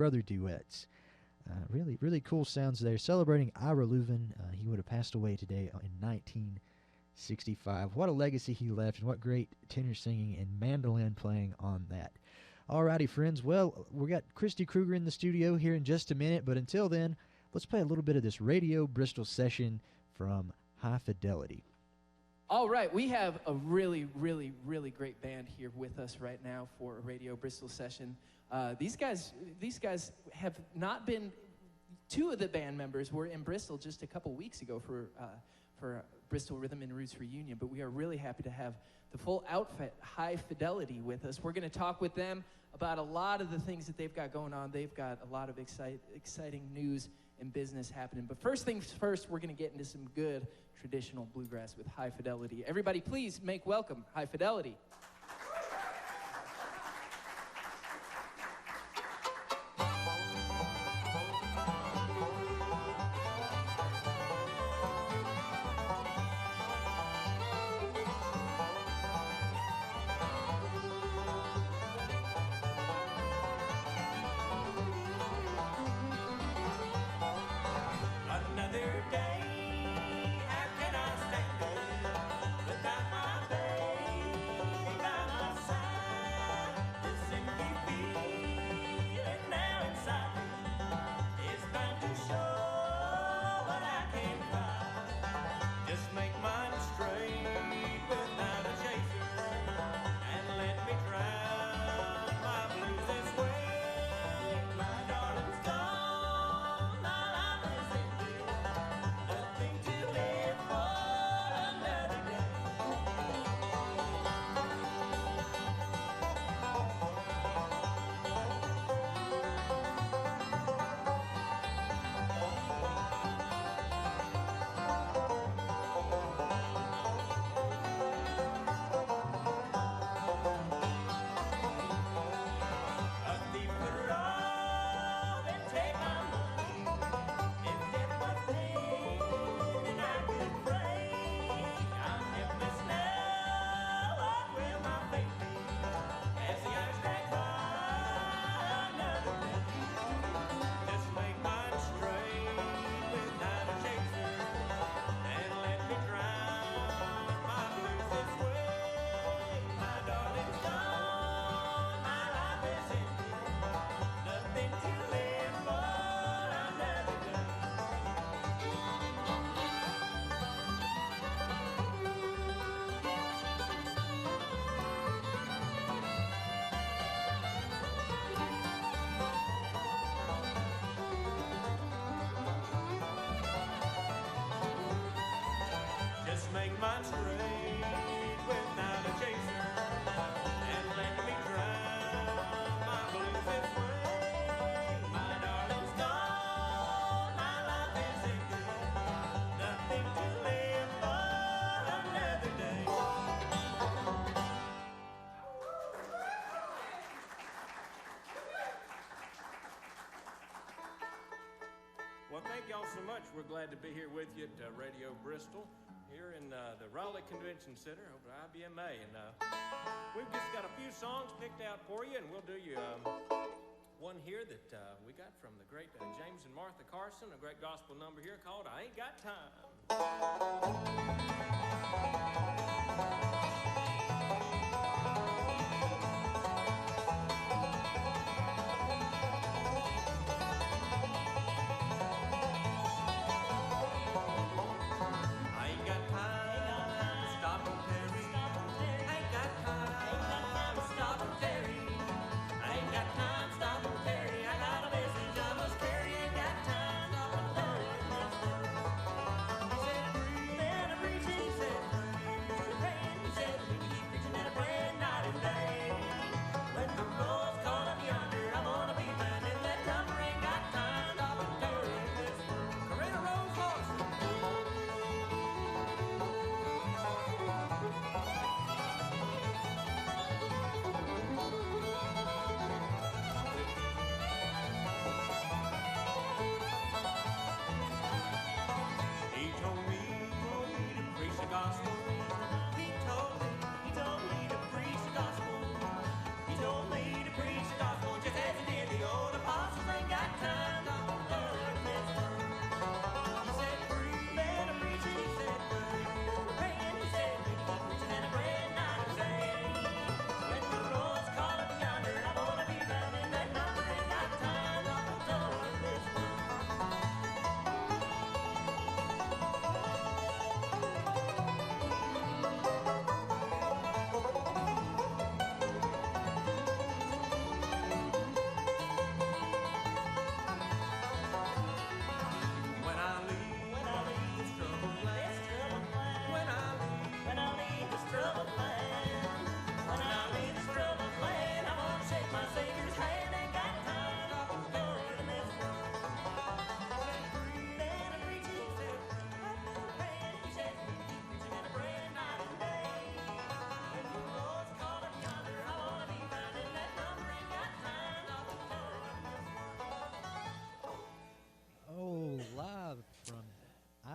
brother duets. Really, really cool sounds there. Celebrating Ira Leuven. He would have passed away today in 1965. What a legacy he left, and what great tenor singing and mandolin playing on that. Alrighty, friends. Well, we got Christy Kruger in the studio here in just a minute, but until then, let's play a little bit of this Radio Bristol session from High Fidelity. All right, we have a really, really, really great band here with us right now for a Radio Bristol session. These guys have not been. Two of the band members were in Bristol just a couple weeks ago for Bristol Rhythm and Roots reunion, but we are really happy to have the full outfit, High Fidelity, with us. We're going to talk with them about a lot of the things that they've got going on. They've got a lot of exciting news and business happening. But first things first, we're going to get into some good traditional bluegrass with High Fidelity. Everybody, please make welcome High Fidelity. Make mine straight without a chaser, and let me drown my blues this way. My darling's gone, my life is empty, nothing to live for another day. Well, thank y'all so much. We're glad to be here with you at Radio Bristol, here in the Raleigh Convention Center over at IBMA. And we've just got a few songs picked out for you, and we'll do you one here that we got from the great James and Martha Carson, a great gospel number here called I Ain't Got Time.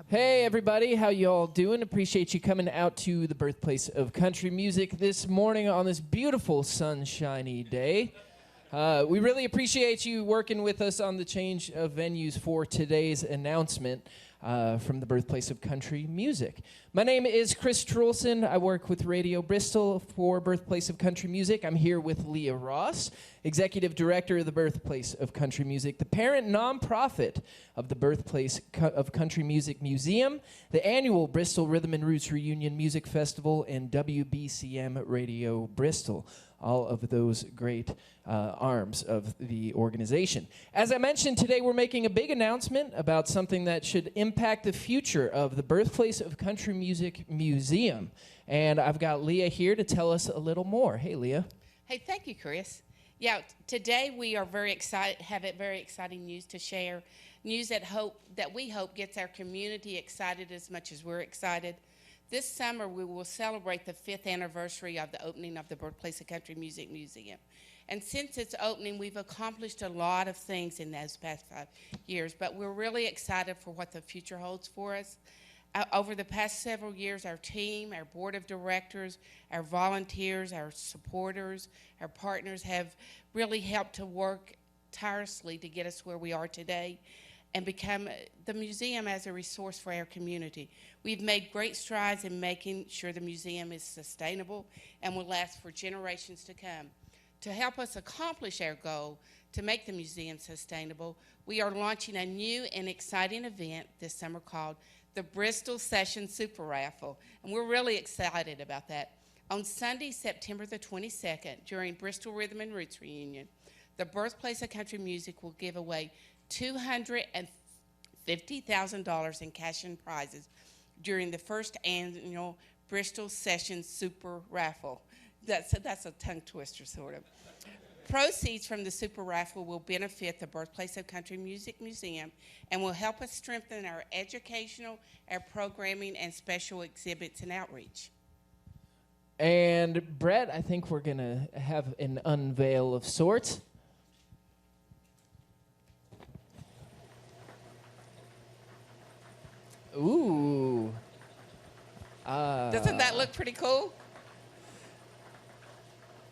Hey everybody, how you all doing? Appreciate you coming out to the birthplace of country music this morning on this beautiful sunshiny day. We really appreciate you working with us on the change of venues for today's announcement from the birthplace of country music. My name is Chris Trulson. I work with Radio Bristol for Birthplace of Country Music. I'm here with Leah Ross, Executive Director of the Birthplace of Country Music, the parent nonprofit of the Birthplace of Country Music Museum, the annual Bristol Rhythm and Roots Reunion Music Festival, and WBCM Radio Bristol. All of those great arms of the organization. As I mentioned, today we're making a big announcement about something that should impact the future of the Birthplace of Country Music Museum. And I've got Leah here to tell us a little more. Hey, Leah. Hey, thank you, Chris. Yeah, today we are very excited, have very exciting news to share. News that we hope gets our community excited as much as we're excited. This summer, we will celebrate the 5th anniversary of the opening of the Birthplace of Country Music Museum. And since its opening, we've accomplished a lot of things in those past 5 years, but we're really excited for what the future holds for us. Over the past several years, our team, our board of directors, our volunteers, our supporters, our partners have really helped to work tirelessly to get us where we are today and become the museum as a resource for our community. We've made great strides in making sure the museum is sustainable and will last for generations to come. To help us accomplish our goal to make the museum sustainable, we are launching a new and exciting event this summer called the Bristol Session Super Raffle, and we're really excited about that. On Sunday, September the 22nd, during Bristol Rhythm and Roots Reunion, the Birthplace of Country Music will give away $250,000 in cash and prizes during the first annual Bristol Session Super Raffle. That's a tongue twister, sort of. Proceeds from the Super Raffle will benefit the Birthplace of Country Music Museum and will help us strengthen our educational, our programming, and special exhibits and outreach. And Brett, I think we're going to have an unveil of sorts. Ooh. Doesn't that look pretty cool?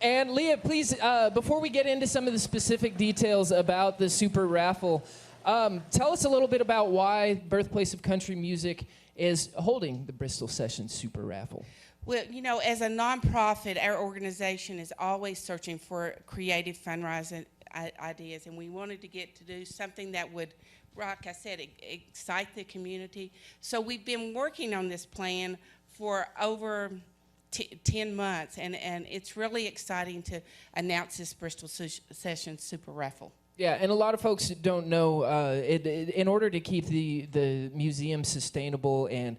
And Leah, please, before we get into some of the specific details about the Super Raffle, tell us a little bit about why Birthplace of Country Music is holding the Bristol Session Super Raffle. Well, you know, as a nonprofit, our organization is always searching for creative fundraising ideas, and we wanted to get to do something that would, like I said, excite the community. So we've been working on this plan for over 10 months, and it's really exciting to announce this Bristol Session Super Raffle. Yeah, and a lot of folks don't know, in order to keep the museum sustainable and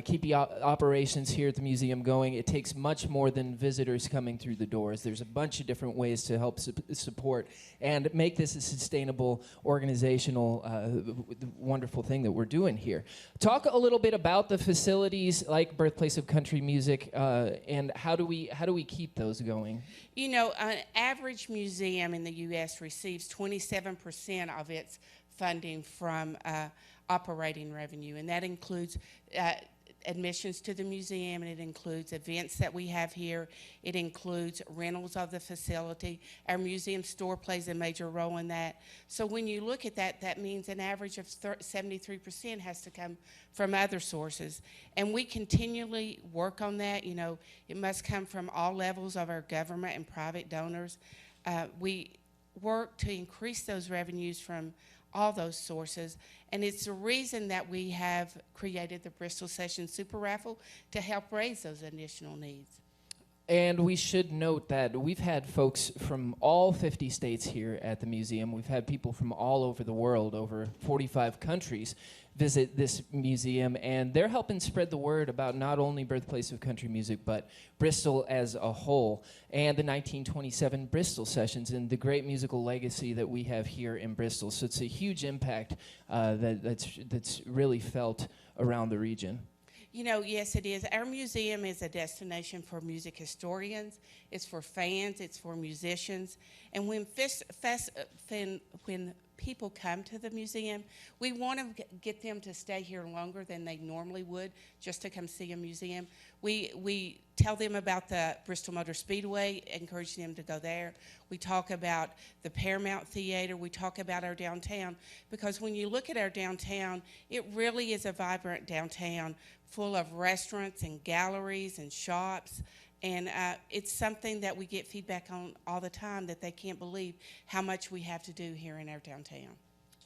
keep the operations here at the museum going, it takes much more than visitors coming through the doors. There's a bunch of different ways to help support and make this a sustainable organizational wonderful thing that we're doing here. Talk a little bit about the facilities like Birthplace of Country Music and how do we keep those going? You know, an average museum in the U.S. receives 27% of its funding from operating revenue, and that includes admissions to the museum, and it includes events that we have here. It includes rentals of the facility. Our museum store plays a major role in that. So when you look at that, that means an average of 73% has to come from other sources. And we continually work on that. You know, it must come from all levels of our government and private donors. We work to increase those revenues from all those sources, and it's the reason that we have created the Bristol Session Super Raffle to help raise those additional needs. And we should note that we've had folks from all 50 states here at the museum. We've had people from all over the world, over 45 countries, visit this museum, and they're helping spread the word about not only Birthplace of Country Music, but Bristol as a whole, and the 1927 Bristol Sessions and the great musical legacy that we have here in Bristol. So it's a huge impact that's really felt around the region. You know, yes, it is. Our museum is a destination for music historians. It's for fans. It's for musicians. And when people come to the museum. We want to get them to stay here longer than they normally would just to come see a museum. We tell them about the Bristol Motor Speedway, encourage them to go there. We talk about the Paramount Theater. We talk about our downtown, because when you look at our downtown, it really is a vibrant downtown full of restaurants and galleries and shops. And it's something that we get feedback on all the time, that they can't believe how much we have to do here in our downtown.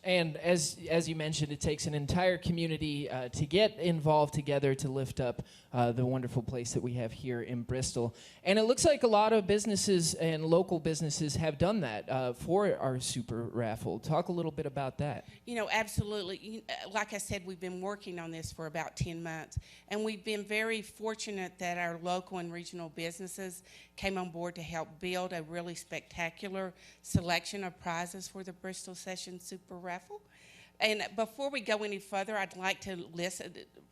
And as you mentioned, it takes an entire community to get involved together to lift up the wonderful place that we have here in Bristol. And it looks like a lot of businesses and local businesses have done that for our Super Raffle. Talk a little bit about that. You know, absolutely. Like I said, we've been working on this for about 10 months. And we've been very fortunate that our local and regional businesses came on board to help build a really spectacular selection of prizes for the Bristol Sessions Super Raffle. And before we go any further, I'd like to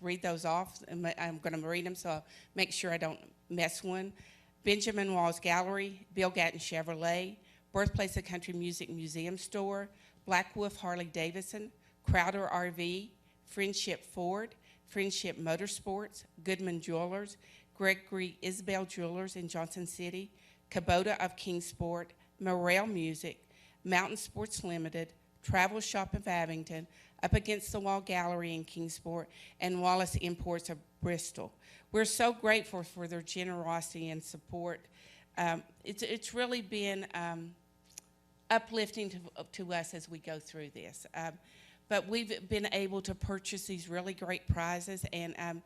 read those off. I'm going to read them, so I'll make sure I don't miss one. Benjamin Walls Gallery, Bill Gatton Chevrolet, Birthplace of Country Music Museum Store, Black Wolf Harley Davidson, Crowder RV, Friendship Ford, Friendship Motorsports, Goodman Jewelers, Gregory Isbell Jewelers in Johnson City, Kubota of Kingsport, Morel Music, Mountain Sports Limited, Travel Shop of Abington, Up Against the Wall Gallery in Kingsport, and Wallace Imports of Bristol. We're so grateful for their generosity and support. It's really been uplifting to us as we go through this. But we've been able to purchase these really great prizes, and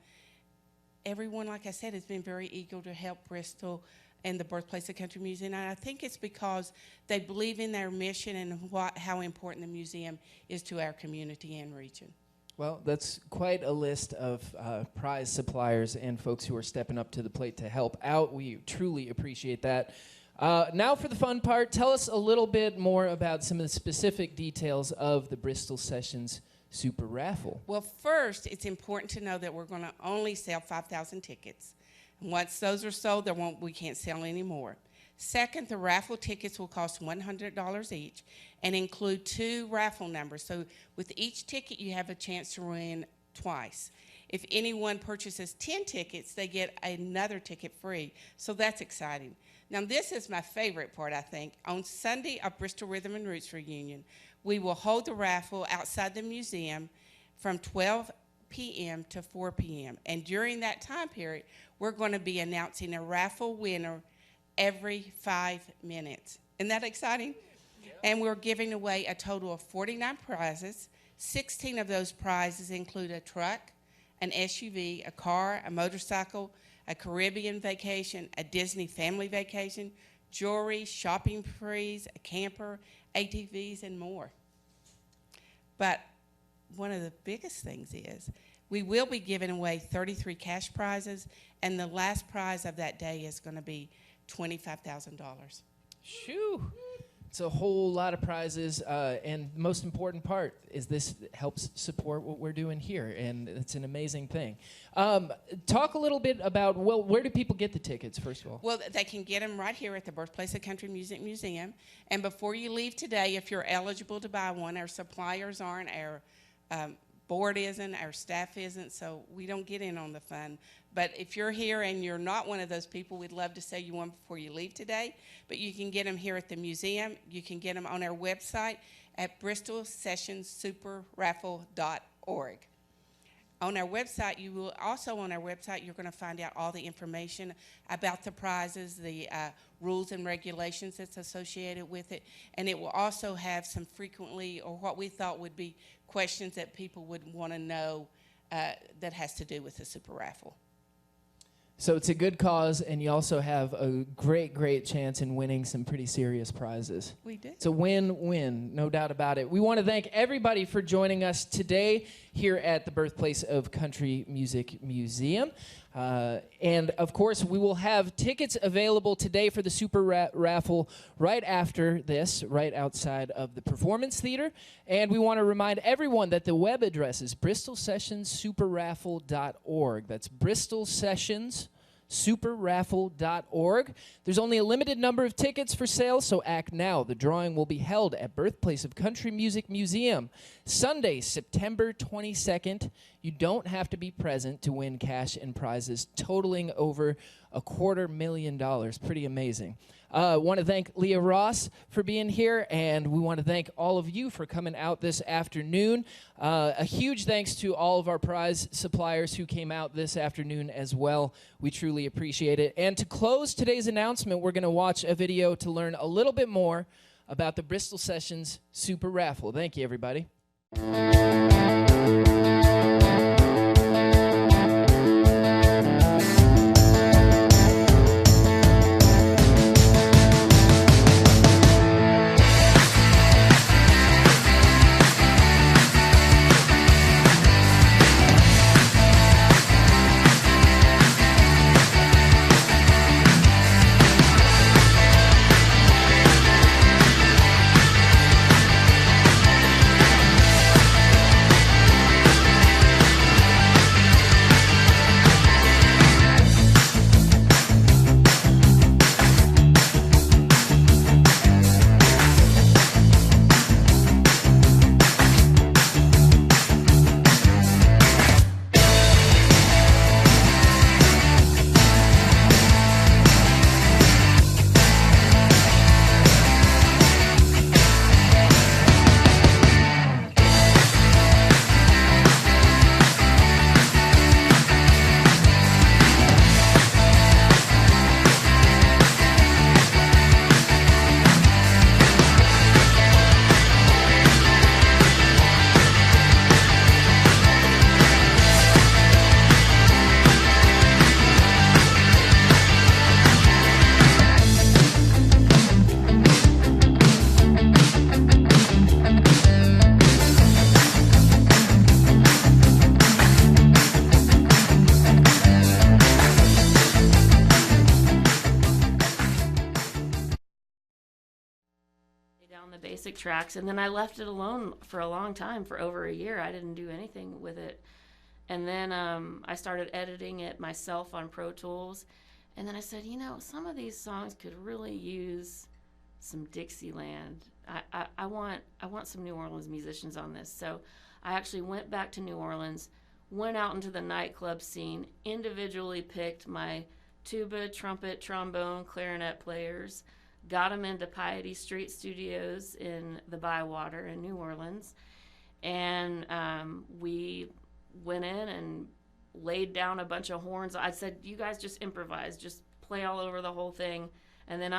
everyone, like I said, has been very eager to help Bristol and the Birthplace of Country Museum. And I think it's because they believe in their mission and how important the museum is to our community and region. Well, that's quite a list of prize suppliers and folks who are stepping up to the plate to help out. We truly appreciate that. Now for the fun part, tell us a little bit more about some of the specific details of the Bristol Sessions Super Raffle. Well, first, it's important to know that we're going to only sell 5,000 tickets. And once those are sold, we can't sell any more. Second, the raffle tickets will cost $100 each and include 2 raffle numbers. So with each ticket, you have a chance to win twice. If anyone purchases 10 tickets, they get another ticket free. So that's exciting. Now, this is my favorite part, I think. On Sunday, our Bristol Rhythm and Roots reunion, we will hold the raffle outside the museum from 12 p.m. to 4 p.m. And during that time period, we're going to be announcing a raffle winner every 5 minutes. Isn't that exciting? Yeah. And we're giving away a total of 49 prizes. 16 of those prizes include a truck, an SUV, a car, a motorcycle, a Caribbean vacation, a Disney family vacation, jewelry, shopping sprees, a camper, ATVs, and more. But one of the biggest things is we will be giving away 33 cash prizes, and the last prize of that day is going to be $25,000. Shoo! It's a whole lot of prizes, and the most important part is this helps support what we're doing here, and it's an amazing thing. Talk a little bit about, well, where do people get the tickets, first of all? Well, they can get them right here at the Birthplace of Country Music Museum, and before you leave today, if you're eligible to buy one, our suppliers aren't, our board isn't, our staff isn't, so we don't get in on the fun. But if you're here and you're not one of those people, we'd love to sell you one before you leave today. But you can get them here at the museum. You can get them on our website at bristolsessionssuperraffle.org. On our website, you're going to find out all the information about the prizes, the rules and regulations that's associated with it, and it will also have some frequently, or what we thought would be questions that people would want to know that has to do with the Super Raffle. So it's a good cause, and you also have a great, great chance in winning some pretty serious prizes. We do. It's a win-win, no doubt about it. We want to thank everybody for joining us today here at the Birthplace of Country Music Museum. And, of course, we will have tickets available today for the Super Raffle right after this, right outside of the Performance Theater. And we want to remind everyone that the web address is bristolsessionssuperraffle.org. That's bristolsessionssuperraffle.org. superraffle.org. There's only a limited number of tickets for sale, so act now. The drawing will be held at Birthplace of Country Music Museum, Sunday, September 22nd. You don't have to be present to win cash and prizes totaling over $250,000. Pretty amazing. Want to thank Leah Ross for being here, and we want to thank all of you for coming out this afternoon. A huge thanks to all of our prize suppliers who came out this afternoon as well. We truly appreciate it. And to close today's announcement, we're going to watch a video to learn a little bit more about the Bristol Sessions Super Raffle. Thank you, everybody. down the basic tracks, and then I left it alone for a long time, for over a year. I didn't do anything with it. And then I started editing it myself on Pro Tools. And then I said, you know, some of these songs could really use some Dixieland. I want some New Orleans musicians on this. So I actually went back to New Orleans, went out into the nightclub scene, individually picked my tuba, trumpet, trombone, clarinet players, got them into Piety Street Studios in the Bywater in New Orleans, and we went in and laid down a bunch of horns. I said, you guys just improvise, just play all over the whole thing, and then